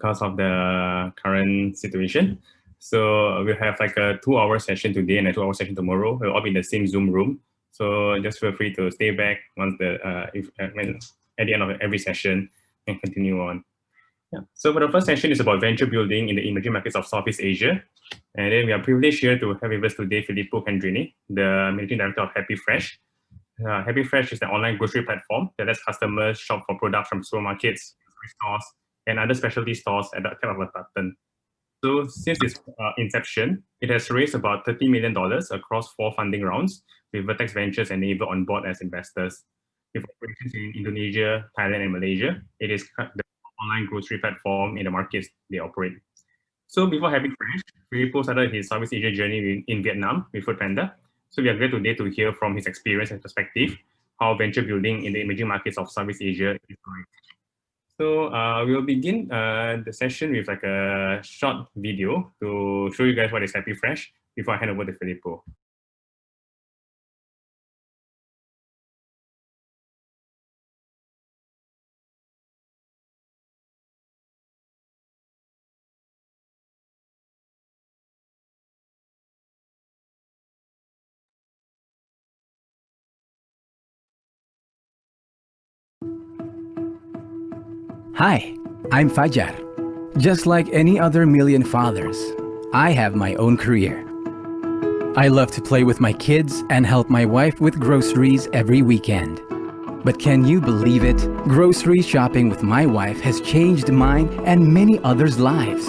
because of the current situation. So we'll have like a 2-hour session today and a 2-hour session tomorrow. We'll all be in the same Zoom room. So just feel free to stay back once at the end of every session and continue on. Yeah. So for the first session is about venture building in the emerging markets of Southeast Asia. And then we are privileged here to have with us today Filippo Candrini, the Managing Director of HappyFresh. HappyFresh is an online grocery platform that lets customers shop for products from supermarkets, grocery stores, and other specialty stores at the click of a button. So since its inception, it has raised about $30 million across 4 funding rounds, with Vertex Ventures and Naver on board as investors. With operations in Indonesia, Thailand, and Malaysia, it is the online grocery platform in the markets they operate. So before HappyFresh, Filippo started his Southeast Asia journey in Vietnam with foodpanda. So we are glad today to hear from his experience and perspective how venture building in the emerging markets of Southeast Asia is going. So we'll begin the session with like a short video to show you guys what is HappyFresh before I hand over to Filippo. Hi, I'm Fajar. Just like any other million fathers, I have my own career. I love to play with my kids and help my wife with groceries every weekend. But can you believe it? Grocery shopping with my wife has changed mine and many others' lives.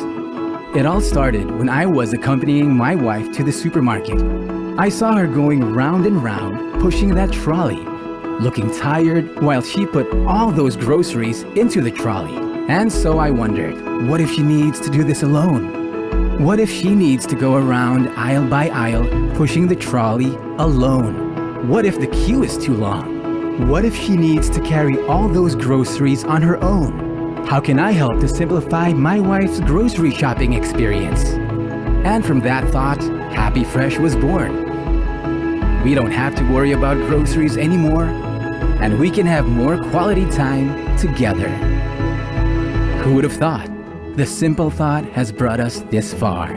It all started when I was accompanying my wife to the supermarket. I saw her going round and round, pushing that trolley, looking tired while she put all those groceries into the trolley. And so I wondered, what if she needs to do this alone? What if she needs to go around aisle by aisle, pushing the trolley alone? What if the queue is too long? What if she needs to carry all those groceries on her own? How can I help to simplify my wife's grocery shopping experience? And from that thought, HappyFresh was born. We don't have to worry about groceries anymore, and we can have more quality time together. Who would have thought? The simple thought has brought us this far.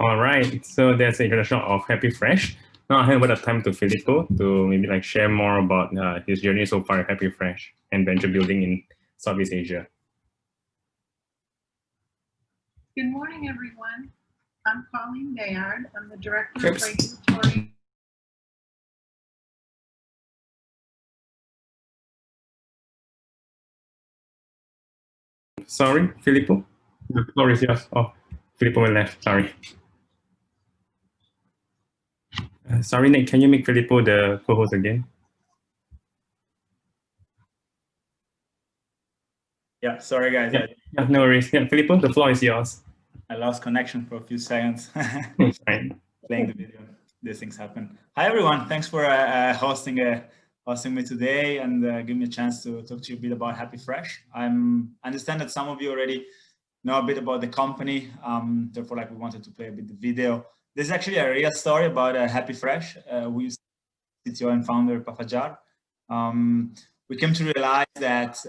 All right, so that's the introduction of HappyFresh. Now I'll hand over the time to Filippo to maybe like share more about his journey so far at HappyFresh and venture building in Southeast Asia. Good morning, everyone. I'm Colleen Bayard. I'm the Director of Regulatory. Sorry, Filippo? The floor is yours. Oh, Filippo left, sorry. Sorry, Nick, can you make Filippo the co-host again? Yeah, sorry guys. Yeah, no worries. Yeah, Filippo, the floor is yours. I lost connection for a few seconds. Fine. Playing the video. These things happen. Hi everyone. Thanks for hosting me today and giving me a chance to talk to you a bit about HappyFresh. I understand that some of you already know a bit about the company. Therefore, like we wanted to play a bit the video. This is actually a real story about HappyFresh. We CTO and founder Fajar. We came to realize that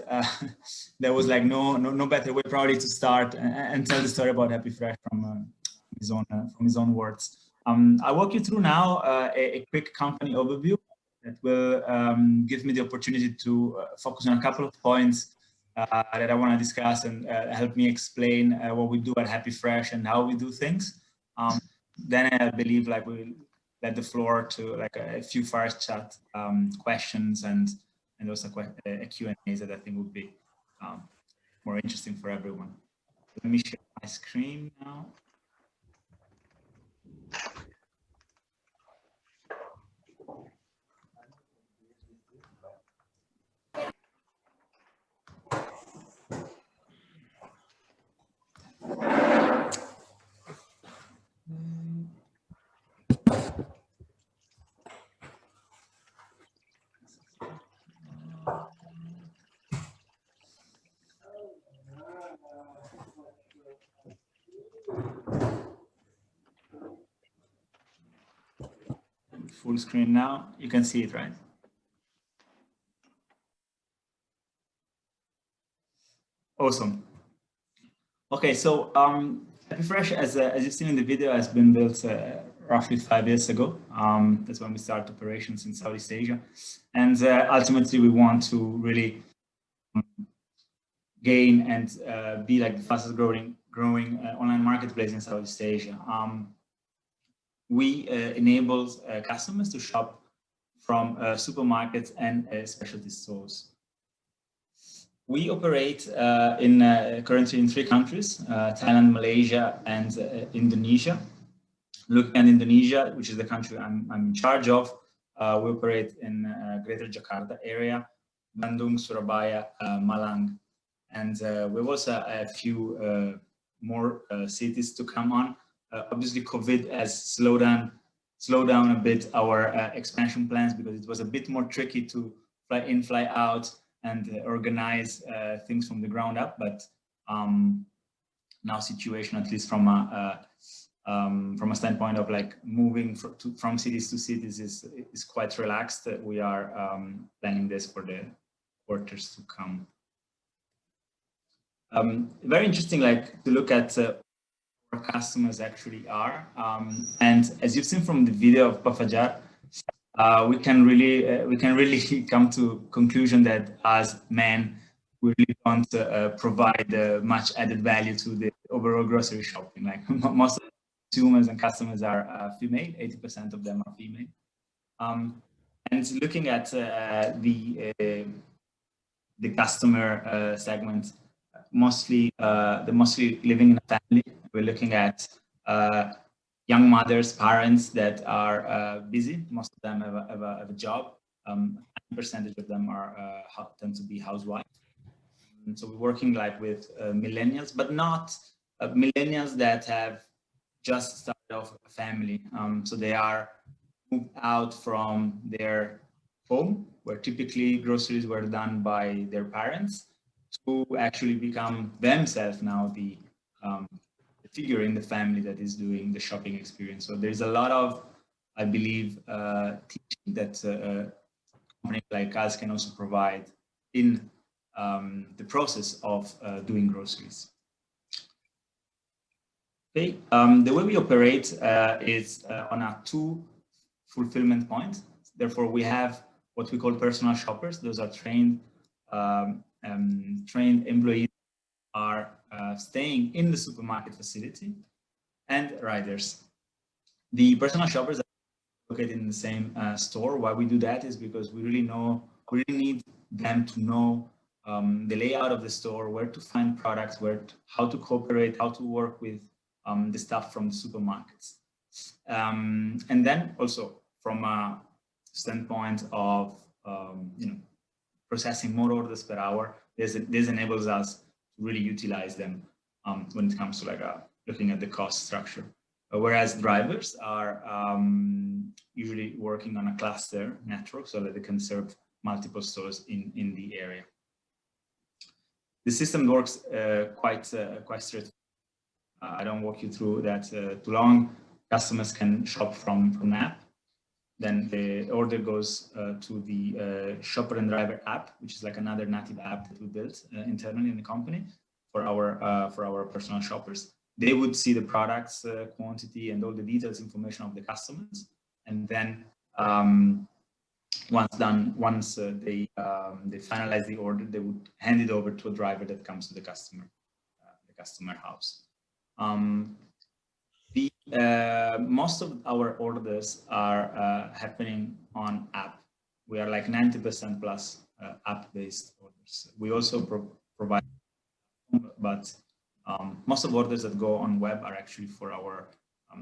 there was like no better way probably to start and tell the story about HappyFresh from his own words. I'll walk you through now a quick company overview that will give me the opportunity to focus on a couple of points that I want to discuss and help me explain what we do at HappyFresh and how we do things. Then I believe like we'll let the floor to like a few fireside chat questions and also a Q&As that I think would be more interesting for everyone. Let me share my screen now. full screen now. You can see it, right? Awesome. Okay, so HappyFresh, as you've seen in the video, has been built roughly 5 years ago. That's when we started operations in Southeast Asia. And ultimately, we want to really gain and be like the fastest growing online marketplace in Southeast Asia. We enable customers to shop from supermarkets and specialty stores. We operate currently in 3 countries, Thailand, Malaysia, and Indonesia. Looking at Indonesia, which is the country I'm in charge of, we operate in Greater Jakarta area, Bandung, Surabaya, Malang. And we've also a few more cities to come on. Obviously, COVID has slowed down a bit our expansion plans because it was a bit more tricky to fly in, fly out, and organize things from the ground up. But now situation, at least from a standpoint of like moving from cities to cities, is quite relaxed. We are planning this for the quarters to come. Very interesting, like to look at our customers actually are, and as you've seen from the video of Fajar, we can really come to conclusion that as men, we really don't provide much added value to the overall grocery shopping. Like most of the consumers and customers are female, 80% of them are female. And looking at the customer segment, mostly living in a family. We're looking at young mothers, parents that are busy. Most of them have a job. A percentage of them tend to be housewives. And so we're working like with millennials, but not millennials that have just started off a family. So they are moved out from their home, where typically groceries were done by their parents, to actually become themselves now the figure in the family that is doing the shopping experience. So there's a lot of, I believe, teaching that companies like us can also provide in the process of doing groceries. Okay, the way we operate is on a 2 fulfillment points. Therefore, we have what we call personal shoppers. Those are trained employees are staying in the supermarket facility, and riders. The personal shoppers are located in the same store. Why we do that is because we really need them to know the layout of the store, where to find products, how to cooperate, how to work with the stuff from the supermarkets. And then also from a standpoint of processing more orders per hour, this enables us to really utilize them when it comes to like looking at the cost structure. Whereas drivers are usually working on a cluster network so that they can serve multiple stores in the area. The system works quite straightforward. I don't walk you through that too long. Customers can shop from an app. Then the order goes to the shopper and driver app, which is like another native app that we built internally in the company for our personal shoppers. They would see the products, quantity, and all the details information of the customers. And then once they finalize the order, they would hand it over to a driver that comes to the customer house. Most of our orders are happening on app. We are like 90% plus app-based orders. We also provide, but most of orders that go on web are actually for our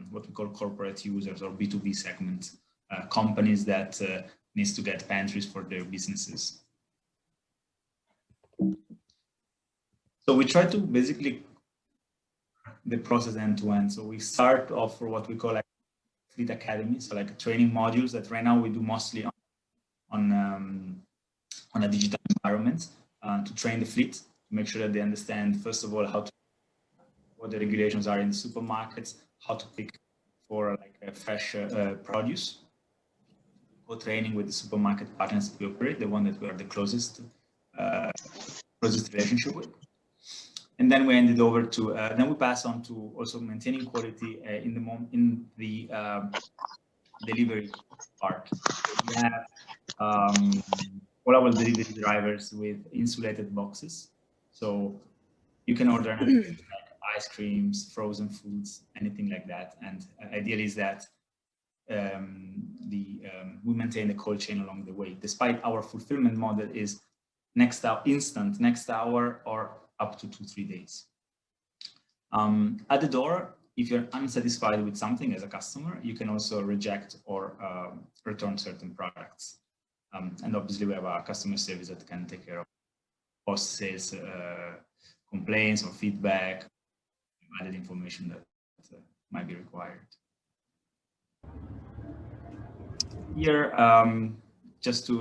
what we call corporate users or B2B segments, companies that needs to get pantries for their businesses. So we try to basically the process end to end. So we start off for what we call like Fleet Academy, so like training modules that right now we do mostly on a digital environment to train the fleet, to make sure that they understand first of all what the regulations are in the supermarkets, how to pick for like a fresh produce, co-training with the supermarket partners that we operate, the one that we are the closest relationship with. And then we handed over to, then we pass on to also maintaining quality in the delivery part. We have all our delivery drivers with insulated boxes. So you can order anything like ice creams, frozen foods, anything like that. And ideally is that we maintain the cold chain along the way, despite our fulfillment model is next hour, instant, next hour, or up to 2-3 days. At the door, if you're unsatisfied with something as a customer, you can also reject or return certain products. And obviously we have a customer service that can take care of post-sales complaints or feedback, added information that might be required. Here, just to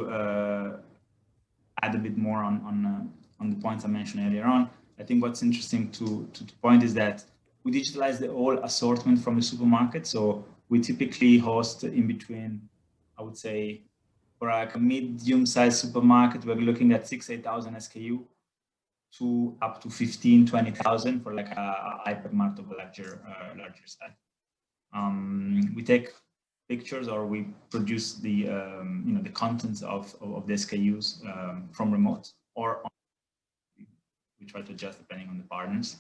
add a bit more on the points I mentioned earlier on, I think what's interesting to point is that we digitalize the whole assortment from the supermarket. So we typically host in between, I would say, for like a medium-sized supermarket, we're looking at 6,000-8,000 SKU to up to 15,000-20,000 for like a hypermart of a larger size. We take pictures or we produce the the contents of the SKUs from remote, or we try to adjust depending on the partners.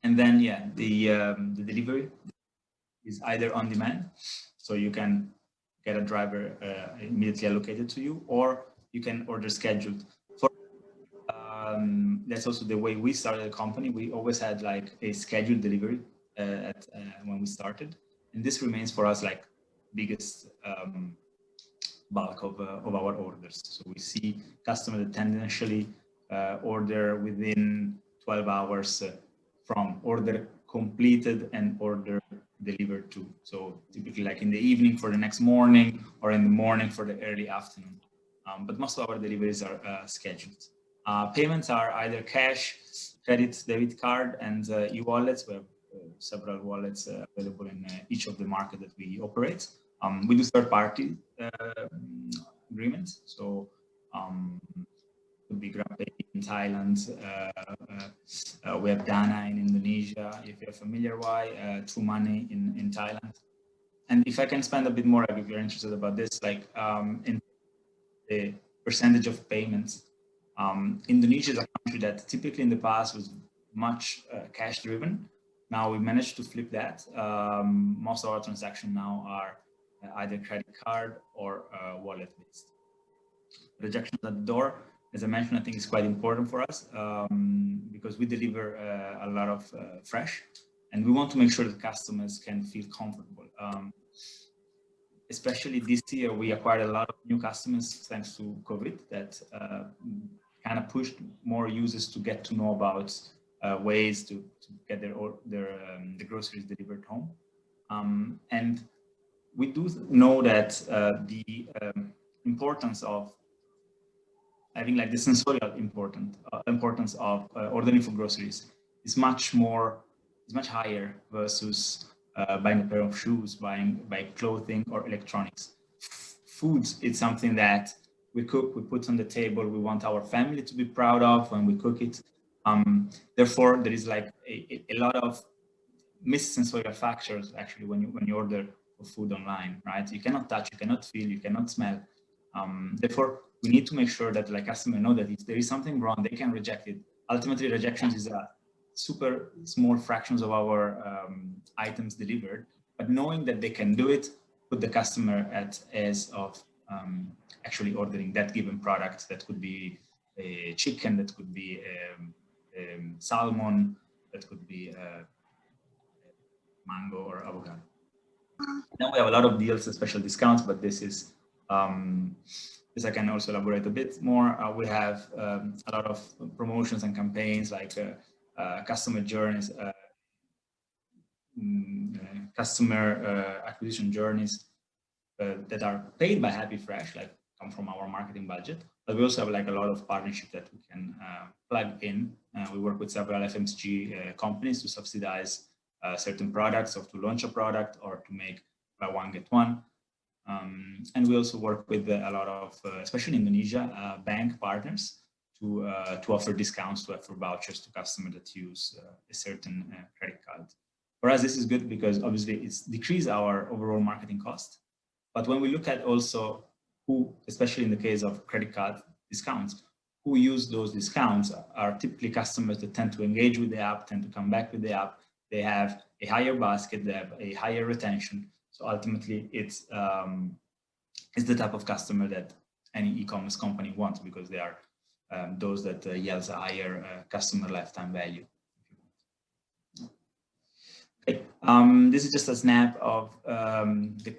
And then the delivery is either on demand, so you can get a driver immediately allocated to you, or you can order scheduled. That's also the way we started the company. We always had like a scheduled delivery when we started, and this remains for us like biggest bulk of our orders. So we see customers that tendentially order within 12 hours from order completed and order delivered to. So typically like in the evening for the next morning, or in the morning for the early afternoon. But most of our deliveries are scheduled. Payments are either cash, credit, debit card, and e-wallets. We have several wallets available in each of the markets that we operate. We do third-party agreements. So could be GrabPay in Thailand. We have Dana in Indonesia, if you're familiar why, True Money in Thailand. And if I can spend a bit more, if you're interested about this, like in the percentage of payments, Indonesia is a country that typically in the past was much cash driven. Now we managed to flip that. Most of our transactions now are either credit card or wallet based. Rejections at the door, as I mentioned, I think is quite important for us because we deliver a lot of fresh, and we want to make sure that customers can feel comfortable. Especially this year, we acquired a lot of new customers thanks to COVID that kind of pushed more users to get to know about ways to get the groceries delivered home. And we do know that the importance of having like the sensorial importance of ordering for groceries is much higher versus buying a pair of shoes, buying clothing or electronics. Foods, it's something that we cook, we put on the table, we want our family to be proud of when we cook it. Therefore, there is like a lot of missed sensorial factors actually when you order for food online, right? You cannot touch, you cannot feel, you cannot smell. Therefore, we need to make sure that like customers know that if there is something wrong, they can reject it. Ultimately, rejections is a super small fractions of our items delivered, but knowing that they can do it, put the customer at ease of actually ordering that given product. That could be a chicken, that could be salmon, that could be mango or avocado. Then we have a lot of deals and special discounts, but this is this I can also elaborate a bit more. We have a lot of promotions and campaigns like customer journeys, customer acquisition journeys that are paid by HappyFresh, like come from our marketing budget. But we also have like a lot of partnerships that we can plug in. We work with several FMCG companies to subsidize certain products, or to launch a product, or to make buy one get one. And we also work with a lot of, especially in Indonesia, bank partners to offer discounts, to offer vouchers to customers that use a certain credit card. For us, this is good because obviously it's decreased our overall marketing cost. But when we look at also who, especially in the case of credit card discounts, who use those discounts are typically customers that tend to engage with the app, tend to come back with the app. They have a higher basket, they have a higher retention. So ultimately, it's the type of customer that any e-commerce company wants, because they are those that yields a higher customer lifetime value. Okay. This is just a snap of the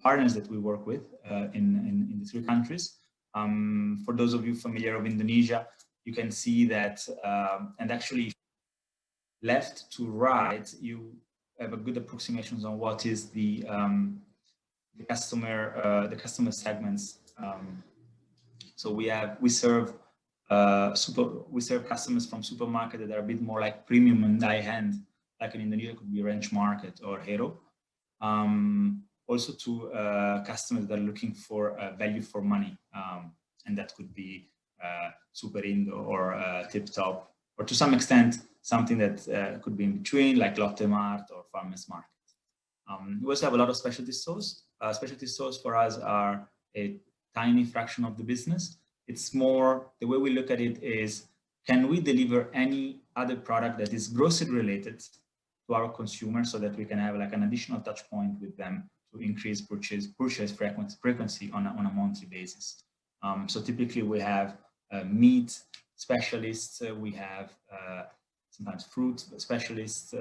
partners that we work with in the 3 countries. For those of you familiar with Indonesia, you can see that, and actually left to right, you have a good approximations on what is the customer segments. So we serve customers from supermarket that are a bit more like premium and high-end, like in Indonesia it could be Ranch Market or Hero. Also to customers that are looking for value for money, and that could be Super Indo or Tip Top, or to some extent something that could be in between, like Lotte Mart or Farmers Market. We also have a lot of specialty stores. Specialty stores for us are a tiny fraction of the business. It's more, the way we look at it is, can we deliver any other product that is grocery related to our consumers so that we can have like an additional touch point with them to increase purchase frequency on a monthly basis. So typically we have meat specialists, we have sometimes fruit specialists,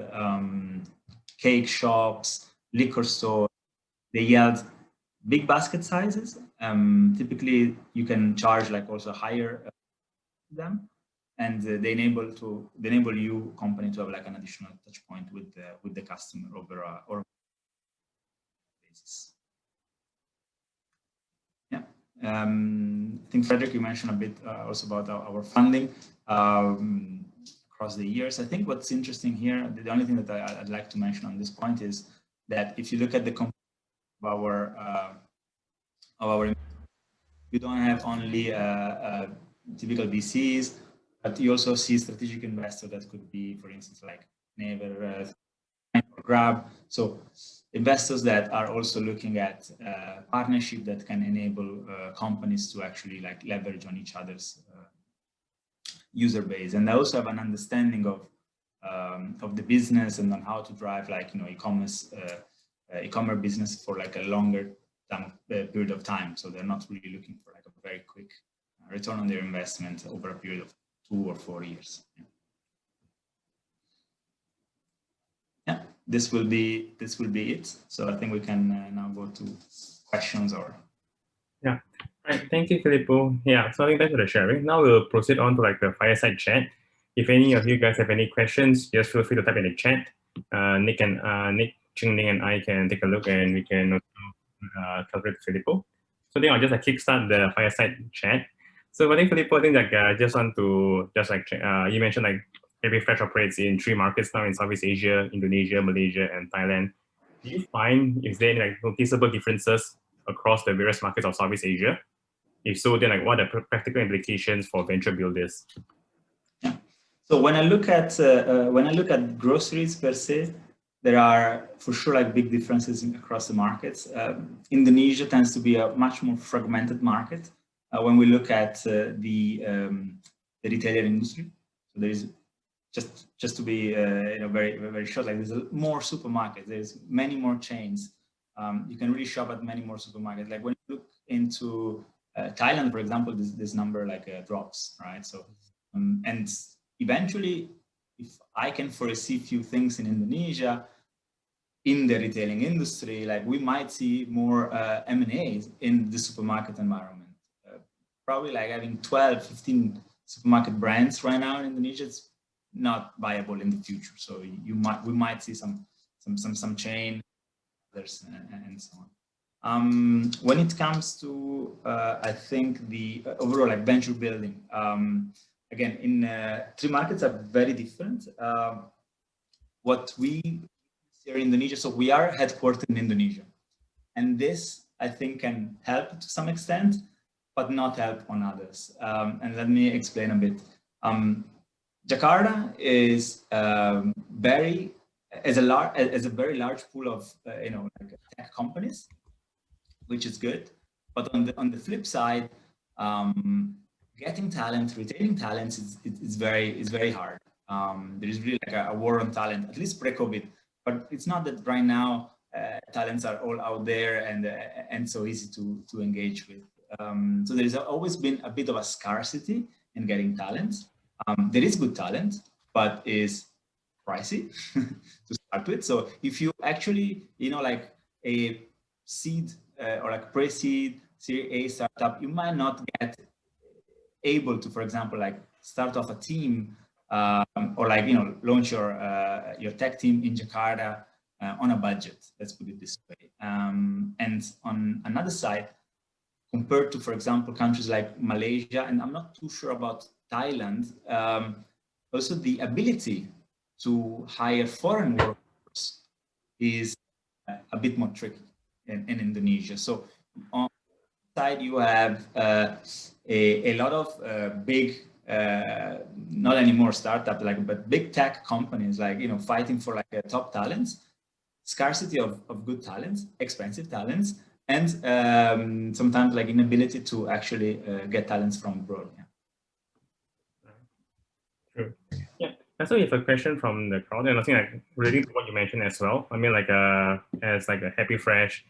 cake shops, liquor stores. They yield big basket sizes. Typically you can charge like also higher them, and they enable you company to have like an additional touch point with the customer over or basis. Yeah, I think Frederick, you mentioned a bit also about our funding across the years. I think what's interesting here, the only thing that I'd like to mention on this point is that if you look at the you don't have only typical VCs, but you also see strategic investors that could be, for instance, like Naver or Grab. So investors that are also looking at partnership that can enable companies to actually like leverage on each other's user base, and they also have an understanding of the business and on how to drive like e-commerce business for like a longer period of time. So they're not really looking for like a very quick return on their investment over a period of 2 or 4 years. Yeah, this will be it. So I think we can now go to questions or. Yeah. Right. Thank you, Filippo. Yeah. So I think thanks for the sharing. Now we'll proceed on to like the fireside chat. If any of you guys have any questions, just feel free to type in the chat. Nick, Ching-Ning, and I can take a look, and we can calculate Filippo. So then I'll just like kickstart the fireside chat. So I think Filippo, I think like just want to just like you mentioned like HappyFresh operates in 3 markets now in Southeast Asia, Indonesia, Malaysia, and Thailand. Do you find is there any like noticeable differences across the various markets of Southeast Asia? If so, then like what are the practical implications for venture builders? Yeah. So when I look at groceries per se, there are for sure like big differences across the markets. Indonesia tends to be a much more fragmented market when we look at the retailer industry. So there is just to be very very short, like there's more supermarkets, there's many more chains. You can really shop at many more supermarkets. Like when you look into Thailand, for example, this number like drops, right? So and eventually, if I can foresee few things in Indonesia, in the retailing industry, like we might see more M&As in the supermarket environment. Probably like having 12, 15 supermarket brands right now in Indonesia, it's not viable in the future. So we might see some chain, others, and so on. When it comes to, I think the overall like venture building, again, in 3 markets are very different. What we see in Indonesia, so we are headquartered in Indonesia. And this, I think, can help to some extent, but not help on others. And let me explain a bit. Jakarta is as a very large pool of like tech companies, which is good. But on the flip side, getting talent, retaining talent is very hard. There is really like a war on talent, at least pre-COVID. But it's not that right now talents are all out there and so easy to engage with. So there has always been a bit of a scarcity in getting talent. There is good talent, but is pricey to start with. So if you actually, like a seed or like pre-seed Series A startup, you might not get able to, for example, like start off a team or like, launch your tech team in Jakarta on a budget. Let's put it this way. And on another side, compared to, for example, countries like Malaysia, and I'm not too sure about Thailand, also the ability to hire foreign workers is a bit more tricky in Indonesia. So on the side, you have a lot of big, not anymore startup, but big tech companies, like, fighting for like top talents, scarcity of good talents, expensive talents, and sometimes like inability to actually get talents from abroad. Yeah. True. Yeah. And so, we have a question from the crowd, and I think like relating to what you mentioned as well. I mean, like as like a HappyFresh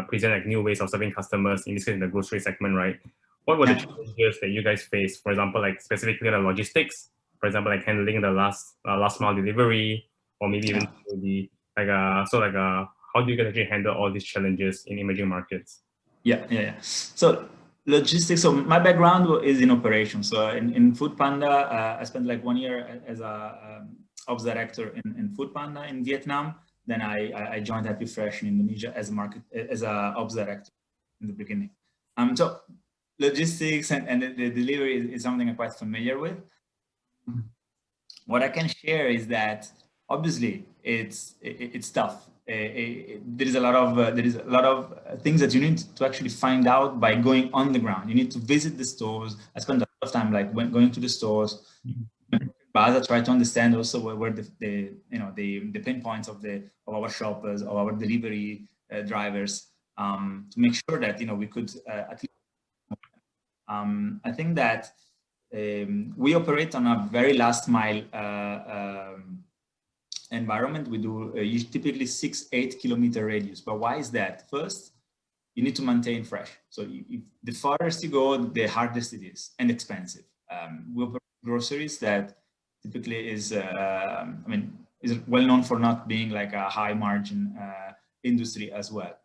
present like new ways of serving customers, in this case in the grocery segment, right? What were the challenges that you guys faced? For example, like specifically the logistics, for example, like handling the last mile delivery, or maybe even the how do you guys actually handle all these challenges in emerging markets? Yeah. So logistics. So my background is in operations. So in Foodpanda, I spent like 1 year as a ops director in Foodpanda in Vietnam. Then I joined HappyFresh in Indonesia as a ops director in the beginning. So logistics and the delivery is something I'm quite familiar with. What I can share is that obviously it's tough. There is a lot of things that you need to actually find out by going on the ground. You need to visit the stores. I spent a lot of time like going to the stores. But I try to understand also where the pain points of our shoppers, of our delivery drivers, to make sure that we could at least. I think that we operate on a very last mile environment. We do typically 6-8 kilometer radius. But why is that? First, you need to maintain fresh. So the farthest you go, the hardest it is and expensive. We operate groceries that typically is well known for not being like a high margin industry as well.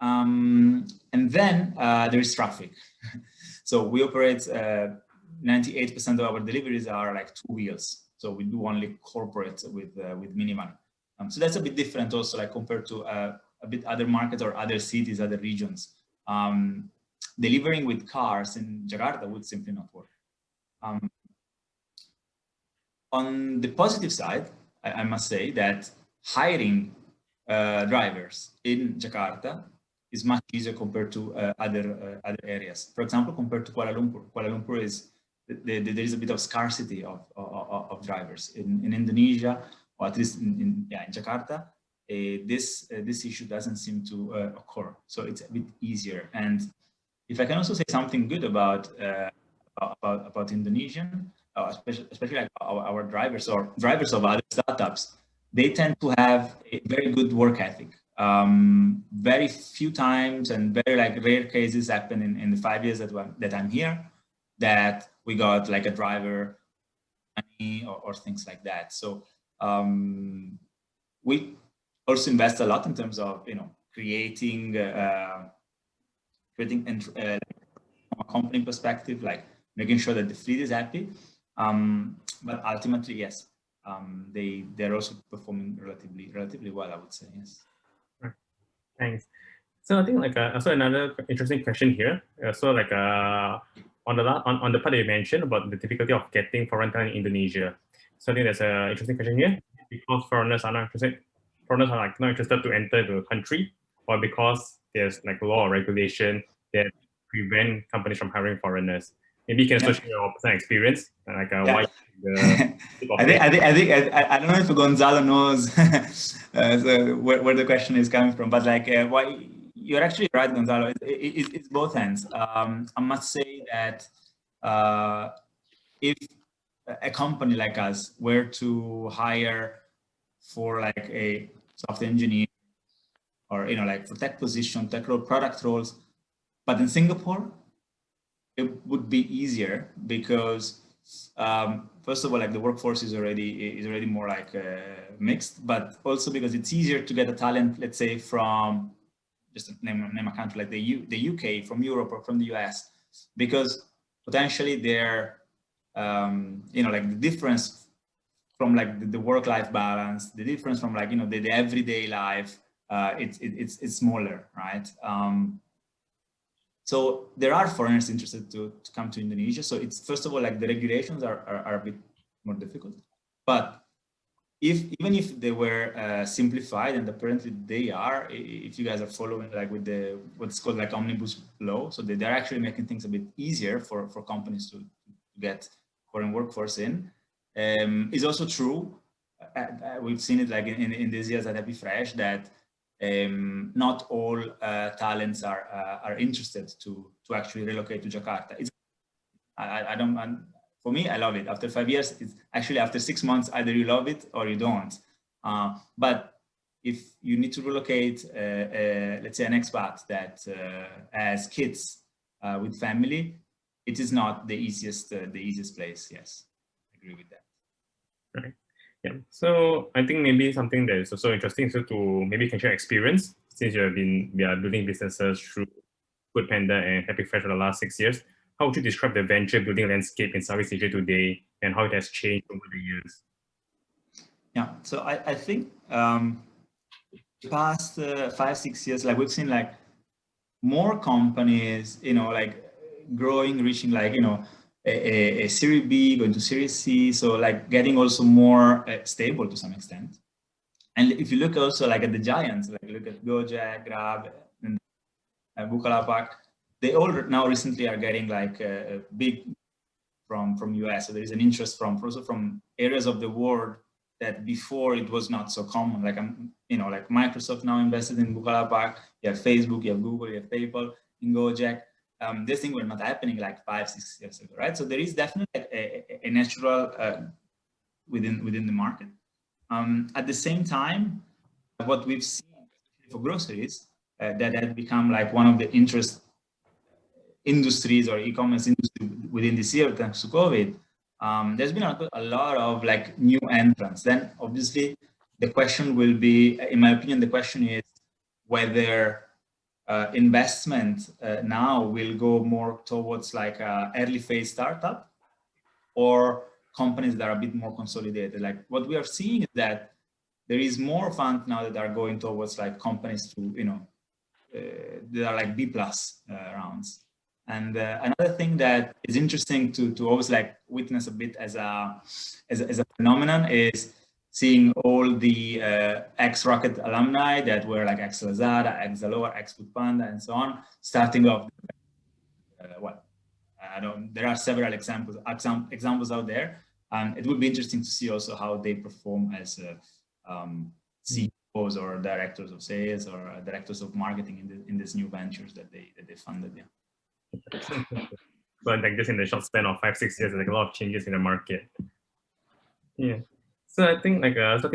And then there is traffic. So we operate 98% of our deliveries are like 2 wheels. So we do only corporate with minivan. So that's a bit different also, like compared to a bit other markets or other cities, other regions. Delivering with cars in Jakarta would simply not work. On the positive side, I must say that hiring drivers in Jakarta is much easier compared to other areas. For example, compared to Kuala Lumpur. Kuala Lumpur there is a bit of scarcity of drivers. In Indonesia, or at least in Jakarta, this issue doesn't seem to occur. So it's a bit easier. And if I can also say something good about Indonesian, especially like our drivers or drivers of other startups, they tend to have a very good work ethic. Very few times and very like rare cases happen in the 5 years that I'm here that we got like a driver or things like that. So we also invest a lot in terms of creating from a company perspective, like making sure that the fleet is happy. But ultimately, yes, they're also performing relatively well, I would say. Yes. Right. Thanks. So I think like also another interesting question here. So like on the part that you mentioned about the difficulty of getting foreign talent in Indonesia. So I think that's an interesting question here, because foreigners are not interested to enter the country, or because there's like law or regulation that prevent companies from hiring foreigners. Maybe you can also share your personal experience, like why the I don't know if Gonzalo knows so where the question is coming from, but like why you're actually right, Gonzalo. It's both ends. I must say that if a company like us were to hire for like a software engineer or like for tech position, tech role, product roles, but in Singapore, it would be easier because first of all, like the workforce is already more like mixed, but also because it's easier to get a talent, let's say from just to name a country like the UK, from Europe or from the US, because potentially they're like the difference from like the work-life balance, the difference from like the everyday life, it's smaller, right? So there are foreigners interested to come to Indonesia. So it's first of all like the regulations are a bit more difficult, but even if they were simplified, and apparently they are, if you guys are following like with the what's called like omnibus law, so they're actually making things a bit easier for companies to get foreign workforce in. Is also true. We've seen it like in these years at HappyFresh that not all talents are interested to actually relocate to Jakarta. For me, I love it. After 5 years, it's actually after 6 months, either you love it or you don't. But if you need to relocate, let's say an expat that has kids with family, it is not the easiest place. Yes, I agree with that. Right. Yeah. So I think maybe something that is also interesting is to maybe you can share experience since we are building businesses through Foodpanda and HappyFresh for the last 6 years. How would you describe the venture building landscape in Southeast Asia today and how it has changed over the years? Yeah, so I think the past 5-6 years, like we've seen like more companies, like growing, reaching like, a Series B, going to Series C. So like getting also more stable to some extent. And if you look also like at the giants, like look at Gojek, Grab, and Bukalapak, they all now recently are getting like a big from US. So there is an interest also from areas of the world that before it was not so common. Like like Microsoft now invested in Bukalapak. You have Facebook, you have Google, you have PayPal, in Gojek. These things were not happening like 5-6 years ago, right? So there is definitely a natural within the market. At the same time, what we've seen for groceries that had become like one of the interest industries or e-commerce industry within this year thanks to COVID, there's been a lot of like new entrants. Then obviously the question will be, in my opinion, the question is whether investment now will go more towards like a early phase startup or companies that are a bit more consolidated. Like what we are seeing is that there is more funds now that are going towards like companies to, that are like B+ rounds. And another thing that is interesting to always like witness a bit as a phenomenon is seeing all the ex-Rocket alumni that were like ex-Lazada, ex-Zalora, ex-Foodpanda, and so on, starting off. There are several examples out there, and it would be interesting to see also how they perform as CEOs or directors of sales or directors of marketing in these new ventures that they funded. Yeah. But like just in the short span of 5-6 years, like a lot of changes in the market. Yeah. So I think like also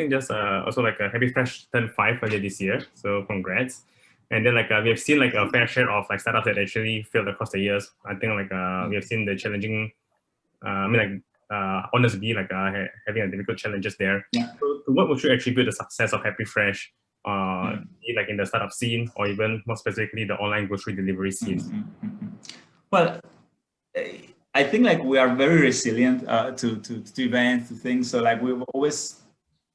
like HappyFresh turned 5 earlier this year. So congrats. And then like we have seen like a fair share of like startups that actually failed across the years. I think like we have seen the challenging, honestly like having a difficult challenges there. Yeah. So what would you attribute the success of HappyFresh, like in the startup scene or even more specifically the online grocery delivery scene? Well, I think like we are very resilient to events, to things. So like we've always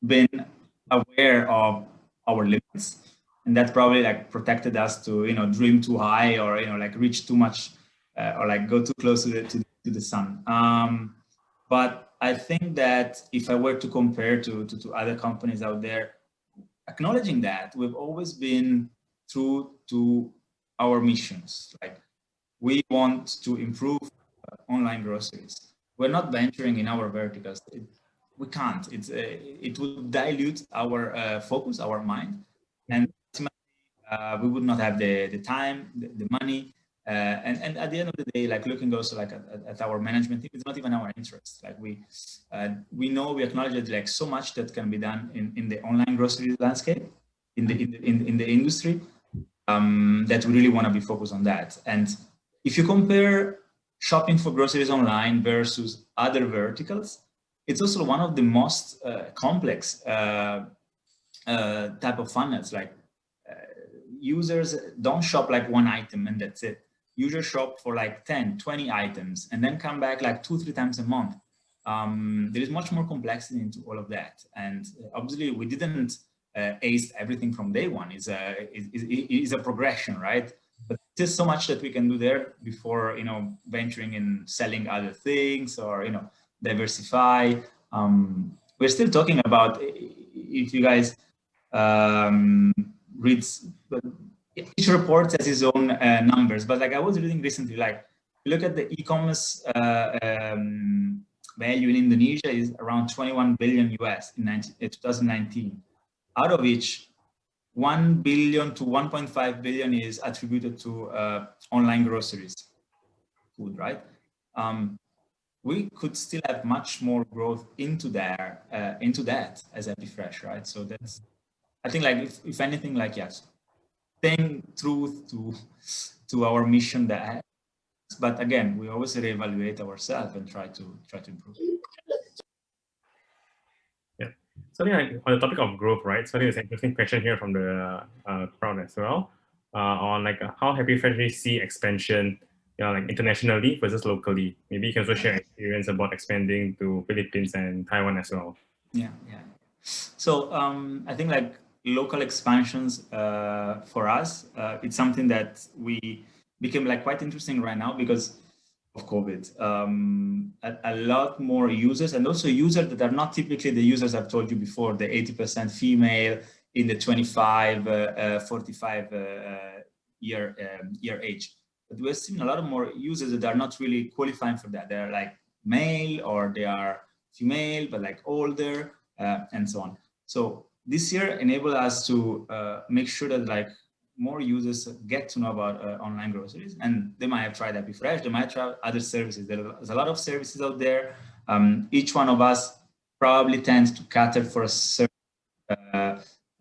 been aware of our limits, and that probably like protected us to dream too high or like reach too much or like go too close to the sun. But I think that if I were to compare to other companies out there, acknowledging that we've always been true to our missions. Like, we want to improve online groceries. We're not venturing in our verticals. We can't. It would dilute our focus, our mind, and we would not have the time, the money, and at the end of the day, like looking also like at our management team, it's not even our interest. Like we know, we acknowledge that like so much that can be done in the online grocery landscape, in the industry, that we really want to be focused on that. And if you compare shopping for groceries online versus other verticals, it's also one of the most complex type of funnels. Like users don't shop like one item and that's it. Users shop for like 10, 20 items and then come back like 2-3 times a month. There is much more complexity into all of that. And obviously we didn't ace everything from day one. It's a progression, right? But there's so much that we can do there before, you know, venturing in selling other things or, you know, diversify. We're still talking about, if you guys read, each report has its own numbers, but like I was reading recently, like look at the e-commerce value in Indonesia is around 21 billion US in 2019, out of which 1 billion to 1.5 billion is attributed to online groceries, food, right? We could still have much more growth into that as HappyFresh, right? So that's, I think, like if anything, like yes, staying true to our mission that, but again, we always reevaluate ourselves and try to improve. Yeah. So on the topic of growth, right? So I think there's an interesting question here from the crowd as well, on like how HappyFresh see expansion, you know, like internationally versus locally. Maybe you can also share experience about expanding to Philippines and Taiwan as well. Yeah. So I think like local expansions for us, it's something that we became like quite interesting right now because of COVID. A lot more users, and also users that are not typically the users I've told you before, the 80% female in the 25, 45 year age. But we're seeing a lot of more users that are not really qualifying for that. They're like male or they are female, but like older and so on. So this year enabled us to make sure that like more users get to know about online groceries, and they might have tried HappyFresh, they might try other services. There's a lot of services out there. Each one of us probably tends to cater for a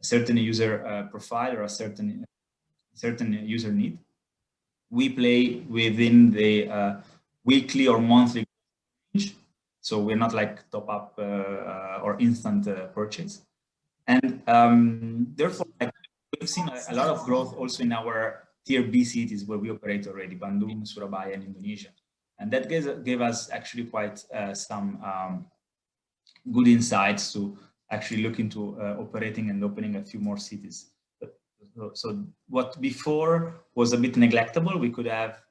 certain user profile or a certain user need. We play within the weekly or monthly range, so we're not like top up or instant purchase. And therefore, like, we've seen a lot of growth also in our tier B cities where we operate already, Bandung, Surabaya, and Indonesia. And that gave us actually quite some good insights to actually look into operating and opening a few more cities. So what before was a bit neglectable, we could have,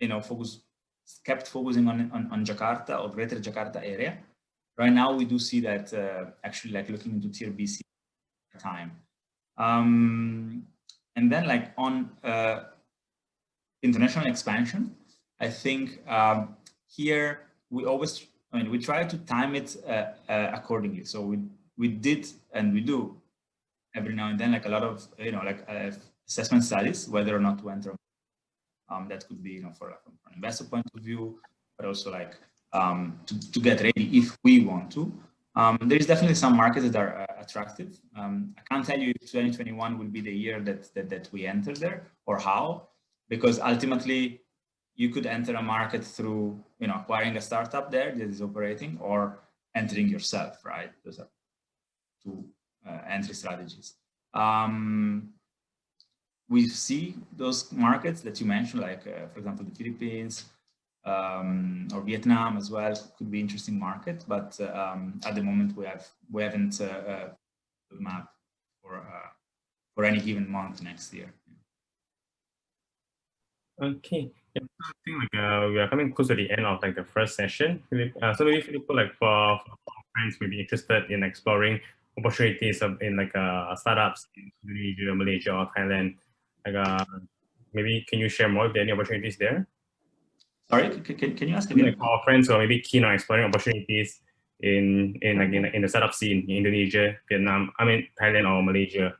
you know, kept focusing on Jakarta or Greater Jakarta area. Right now, we do see that actually like looking into tier B cities time. And then like on international expansion, I think here we always, we try to time it accordingly. So we did and we do every now and then like a lot of, you know, like assessment studies, whether or not to enter. That could be, you know, from an investor point of view, but also like to get ready if we want to. There is definitely some markets that are attractive. I can't tell you if 2021 will be the year that we enter there or how, because ultimately you could enter a market through, you know, acquiring a startup there that is operating or entering yourself, right? Those are two entry strategies. We see those markets that you mentioned, like for example, the Philippines, or Vietnam as well could be interesting market, but at the moment we haven't mapped for any given month next year. Okay, yeah, I think like we are coming close to the end of like the first session. So maybe Filippo, like for friends maybe interested in exploring opportunities in like startups in Indonesia, Malaysia, or Thailand. maybe can you share more if there are any opportunities there? Sorry, can you ask again? Like our friends who are maybe keen on exploring opportunities in the startup scene in Indonesia, Vietnam, Thailand or Malaysia.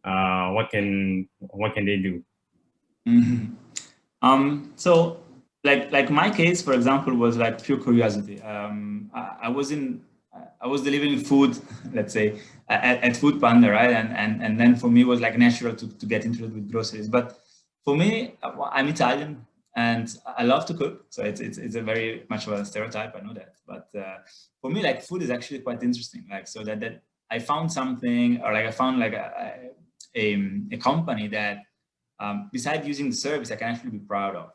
What can they do? Mm-hmm. So like my case, for example, was like pure curiosity. I was delivering food, let's say, at Food Panda, right? And then for me it was like natural to get interested with groceries. But for me, I'm Italian and I love to cook. So it's a very much of a stereotype, I know that. But for me, like food is actually quite interesting. Like so that I found something, or like I found like a company that besides using the service, I can actually be proud of.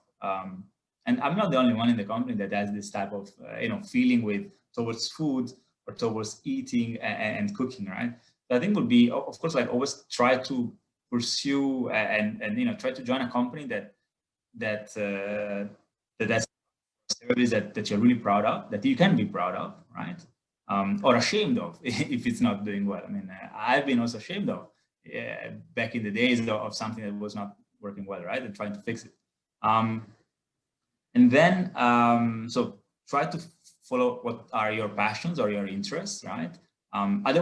And I'm not the only one in the company that has this type of feeling towards food or towards eating and cooking, right? So I think would be, of course, like always try to pursue and try to join a company that's a service that you're really proud of, that you can be proud of, right? Or ashamed of if it's not doing well. I mean, I've been also ashamed of back in the days of something that was not working well, right? And trying to fix it. And then, so try to follow what are your passions or your interests, right? Otherwise,